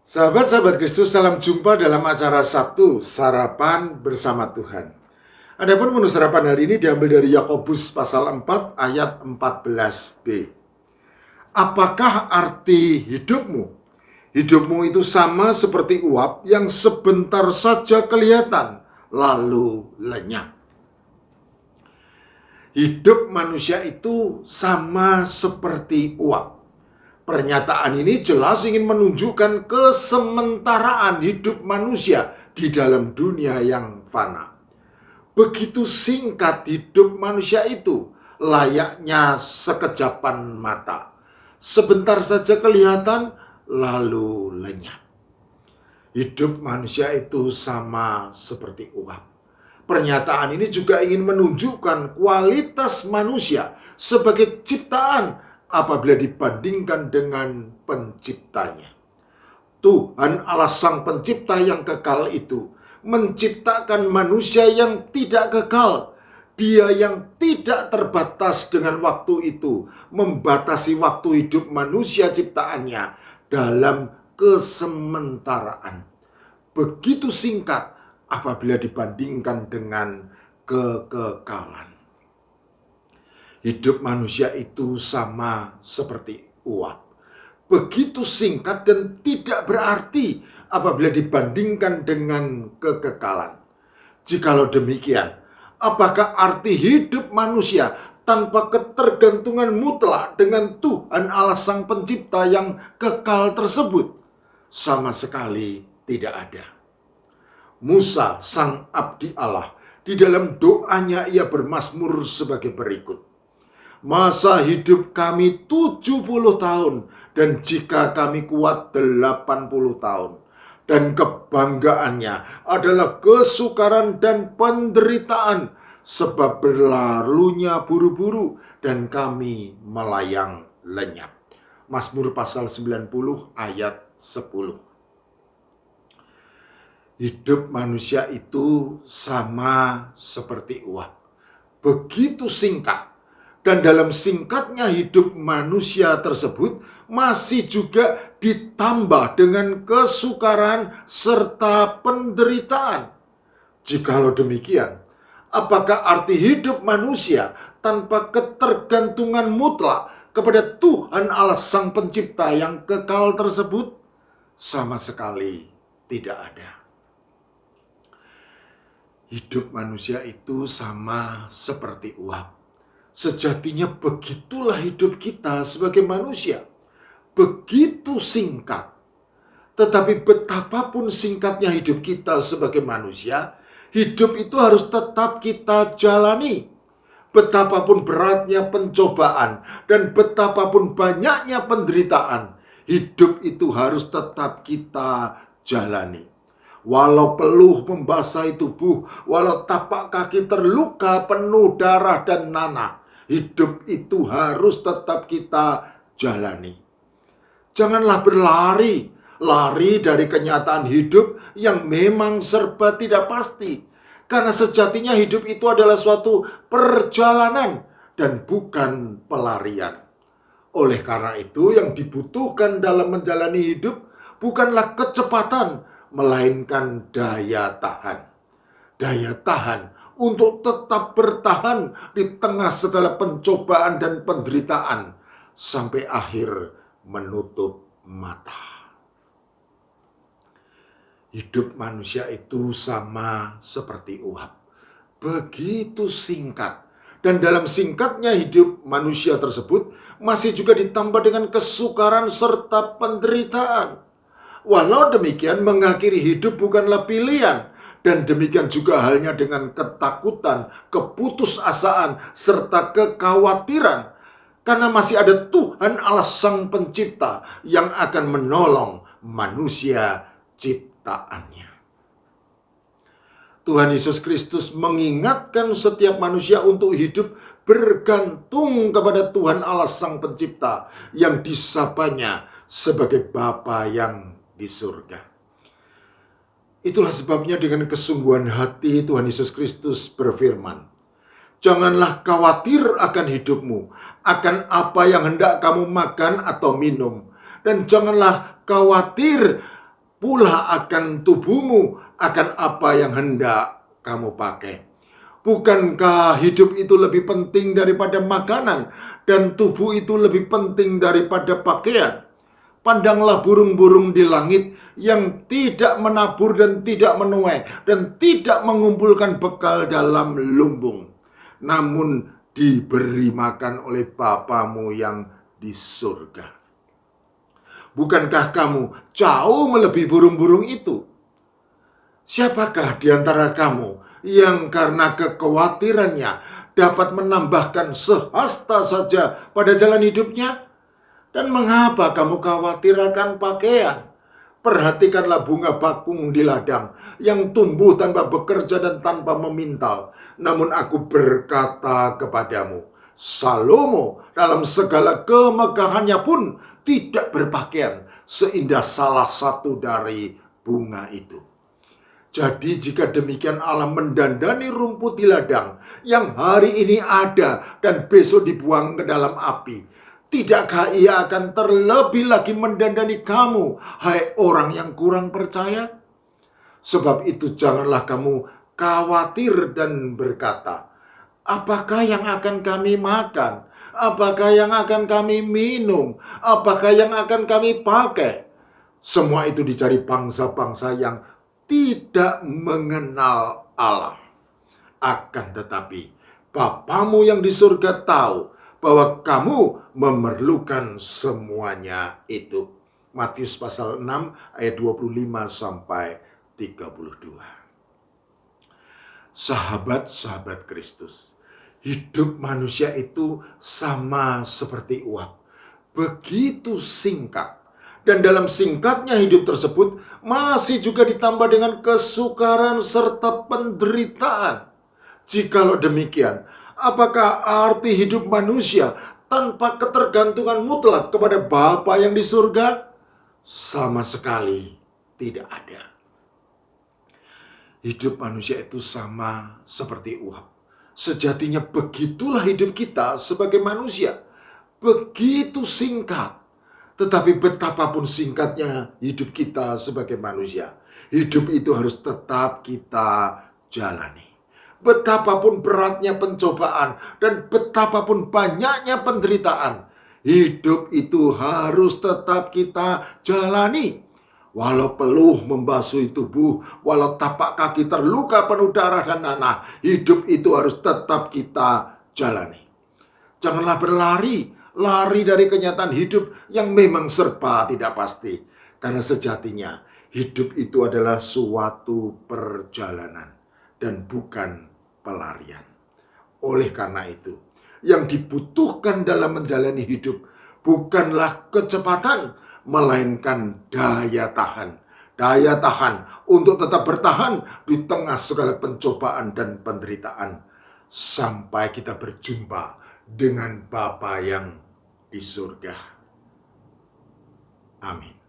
Sahabat-sahabat Kristus, salam jumpa dalam acara Sabtu, Sarapan Bersama Tuhan. Adapun menu sarapan hari ini diambil dari Yakobus pasal 4 ayat 14b. Apakah arti hidupmu? Hidupmu itu sama seperti uap yang sebentar saja kelihatan, lalu lenyap. Hidup manusia itu sama seperti uap. Pernyataan ini jelas ingin menunjukkan kesementaraan hidup manusia di dalam dunia yang fana. Begitu singkat hidup manusia itu, layaknya sekejapan mata. Sebentar saja kelihatan, lalu lenyap. Hidup manusia itu sama seperti uap. Pernyataan ini juga ingin menunjukkan kualitas manusia sebagai ciptaan apabila dibandingkan dengan penciptanya. Tuhan Allah Sang Pencipta yang kekal itu menciptakan manusia yang tidak kekal. Dia yang tidak terbatas dengan waktu itu, membatasi waktu hidup manusia ciptaannya dalam kesementaraan. Begitu singkat apabila dibandingkan dengan kekekalan. Hidup manusia itu sama seperti uap. Begitu singkat dan tidak berarti apabila dibandingkan dengan kekekalan. Jikalau demikian, apakah arti hidup manusia tanpa ketergantungan mutlak dengan Tuhan Allah Sang Pencipta yang kekal tersebut? Sama sekali tidak ada. Musa, sang abdi Allah, di dalam doanya ia bermazmur sebagai berikut. Masa hidup kami 70 tahun, dan jika kami kuat 80 tahun. Dan kebanggaannya adalah kesukaran dan penderitaan, sebab berlalunya buru-buru dan kami melayang lenyap. Mazmur pasal 90 ayat 10. Hidup manusia itu sama seperti uap. Begitu singkat. Dan dalam singkatnya hidup manusia tersebut masih juga ditambah dengan kesukaran serta penderitaan. Jikalau demikian, apakah arti hidup manusia tanpa ketergantungan mutlak kepada Tuhan Allah Sang Pencipta yang kekal tersebut? Sama sekali tidak ada. Hidup manusia itu sama seperti uap. Sejatinya begitulah hidup kita sebagai manusia. Begitu singkat. Tetapi betapapun singkatnya hidup kita sebagai manusia, hidup itu harus tetap kita jalani. Betapapun beratnya pencobaan dan betapapun banyaknya penderitaan, hidup itu harus tetap kita jalani. Walau peluh membasahi tubuh, walau tapak kaki terluka penuh darah dan nanah, hidup itu harus tetap kita jalani. Janganlah berlari dari kenyataan hidup yang memang serba tidak pasti. Karena sejatinya hidup itu adalah suatu perjalanan dan bukan pelarian. Oleh karena itu yang dibutuhkan dalam menjalani hidup bukanlah kecepatan, melainkan daya tahan. Daya tahan untuk tetap bertahan di tengah segala pencobaan dan penderitaan sampai akhir menutup mata. Hidup manusia itu sama seperti uap. Begitu singkat. Dan dalam singkatnya hidup manusia tersebut masih juga ditambah dengan kesukaran serta penderitaan. Walau demikian, mengakhiri hidup bukanlah pilihan. Dan demikian juga halnya dengan ketakutan, keputusasaan, serta kekhawatiran. Karena masih ada Tuhan Allah Sang Pencipta yang akan menolong manusia ciptaannya. Tuhan Yesus Kristus mengingatkan setiap manusia untuk hidup bergantung kepada Tuhan Allah Sang Pencipta yang disapanya sebagai Bapa yang di surga. Itulah sebabnya dengan kesungguhan hati Tuhan Yesus Kristus berfirman, janganlah khawatir akan hidupmu, akan apa yang hendak kamu makan atau minum. Dan janganlah khawatir pula akan tubuhmu, akan apa yang hendak kamu pakai. Bukankah hidup itu lebih penting daripada makanan, dan tubuh itu lebih penting daripada pakaian? Pandanglah burung-burung di langit yang tidak menabur dan tidak menuai dan tidak mengumpulkan bekal dalam lumbung, namun diberi makan oleh Bapamu yang di surga. Bukankah kamu jauh melebihi burung-burung itu? Siapakah di antara kamu yang karena kekhawatirannya dapat menambahkan sehasta saja pada jalan hidupnya? Dan mengapa kamu khawatir akan pakaian? Perhatikanlah bunga bakung di ladang yang tumbuh tanpa bekerja dan tanpa memintal. Namun aku berkata kepadamu, Salomo dalam segala kemegahannya pun tidak berpakaian seindah salah satu dari bunga itu. Jadi jika demikian Allah mendandani rumput di ladang yang hari ini ada dan besok dibuang ke dalam api, tidakkah ia akan terlebih lagi mendandani kamu, hai orang yang kurang percaya? Sebab itu janganlah kamu khawatir dan berkata, apakah yang akan kami makan? Apakah yang akan kami minum? Apakah yang akan kami pakai? Semua itu dicari bangsa-bangsa yang tidak mengenal Allah. Akan tetapi Bapamu yang di surga tahu bahwa kamu memerlukan semuanya itu. Matius pasal 6 ayat 25 sampai 32. Sahabat-sahabat Kristus, hidup manusia itu sama seperti uap, begitu singkat. Dan dalam singkatnya hidup tersebut masih juga ditambah dengan kesukaran serta penderitaan. Jikalau demikian, apakah arti hidup manusia tanpa ketergantungan mutlak kepada Bapa yang di surga? Sama sekali tidak ada. Hidup manusia itu sama seperti uap. Sejatinya begitulah hidup kita sebagai manusia. Begitu singkat. Tetapi betapapun singkatnya hidup kita sebagai manusia, hidup itu harus tetap kita jalani. Betapapun beratnya pencobaan dan betapapun banyaknya penderitaan, hidup itu harus tetap kita jalani. Walau peluh membasuhi tubuh, walau tapak kaki terluka penuh darah dan nanah, hidup itu harus tetap kita jalani. Janganlah lari dari kenyataan hidup yang memang serba tidak pasti. Karena sejatinya hidup itu adalah suatu perjalanan dan bukan pelarian. Oleh karena itu, yang dibutuhkan dalam menjalani hidup bukanlah kecepatan, melainkan daya tahan. Daya tahan untuk tetap bertahan di tengah segala pencobaan dan penderitaan. Sampai kita berjumpa dengan Bapa yang di surga. Amin.